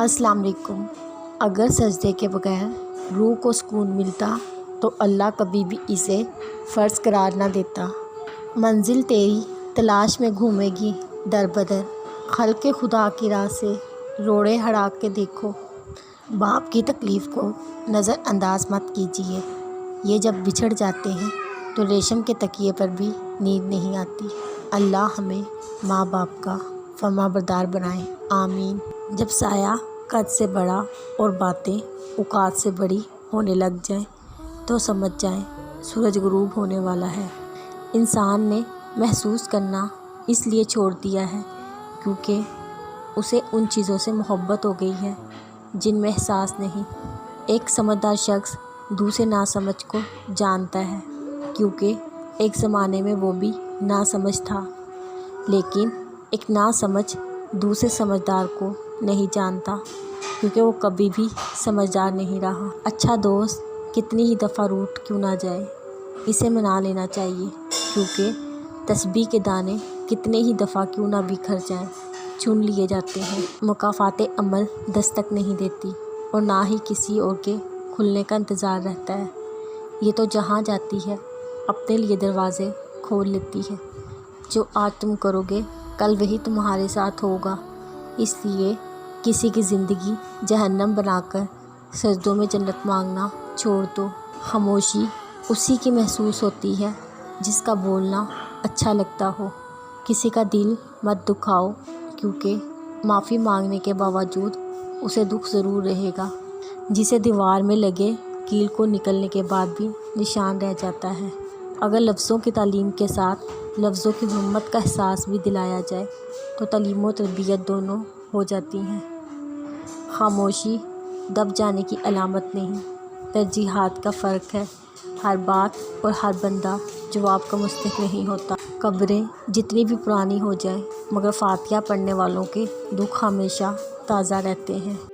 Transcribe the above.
السلام علیکم۔ اگر سجدے کے بغیر روح کو سکون ملتا تو اللہ کبھی بھی اسے فرض قرار نہ دیتا۔ منزل تیری تلاش میں گھومے گی در بدر، خلق خدا کی راہ سے روڑے ہٹا کے دیکھو۔ باپ کی تکلیف کو نظر انداز مت کیجیے، یہ جب بچھڑ جاتے ہیں تو ریشم کے تکیے پر بھی نیند نہیں آتی۔ اللہ ہمیں ماں باپ کا فرما بردار بنائے، آمین۔ جب سایہ قد سے بڑا اور باتیں اوقات سے بڑی ہونے لگ جائیں تو سمجھ جائیں سورج غروب ہونے والا ہے۔ انسان نے محسوس کرنا اس لیے چھوڑ دیا ہے کیونکہ اسے ان چیزوں سے محبت ہو گئی ہے جن میں احساس نہیں۔ ایک سمجھدار شخص دوسرے ناسمجھ کو جانتا ہے کیونکہ ایک زمانے میں وہ بھی ناسمجھ تھا، لیکن ایک ناسمجھ دوسرے سمجھدار کو نہیں جانتا کیونکہ وہ کبھی بھی سمجھدار نہیں رہا۔ اچھا دوست کتنی ہی دفعہ روٹھ کیوں نہ جائے، اسے منا لینا چاہیے کیونکہ تسبیح کے دانے کتنے ہی دفعہ کیوں نہ بکھر جائیں، چن لیے جاتے ہیں۔ مکافات عمل دستک نہیں دیتی اور نہ ہی کسی اور کے کھلنے کا انتظار رہتا ہے، یہ تو جہاں جاتی ہے اپنے لیے دروازے کھول لیتی ہے۔ جو آج تم کرو گے کل وہی تمہارے ساتھ ہوگا، اس لیے کسی کی زندگی جہنم بنا کر سجدوں میں جنت مانگنا چھوڑ دو۔ خاموشی اسی کی محسوس ہوتی ہے جس کا بولنا اچھا لگتا ہو۔ کسی کا دل مت دکھاؤ کیونکہ معافی مانگنے کے باوجود اسے دکھ ضرور رہے گا۔ جسے دیوار میں لگے کیل کو نکلنے کے بعد بھی نشان رہ جاتا ہے۔ اگر لفظوں کی تعلیم کے ساتھ لفظوں کی محبت کا احساس بھی دلایا جائے تو تعلیم و تربیت دونوں ہو جاتی ہیں۔ خاموشی دب جانے کی علامت نہیں، ترجیحات کا فرق ہے۔ ہر بات اور ہر بندہ جواب کا مستحق نہیں ہوتا۔ قبریں جتنی بھی پرانی ہو جائیں مگر فاتحہ پڑھنے والوں کے دکھ ہمیشہ تازہ رہتے ہیں۔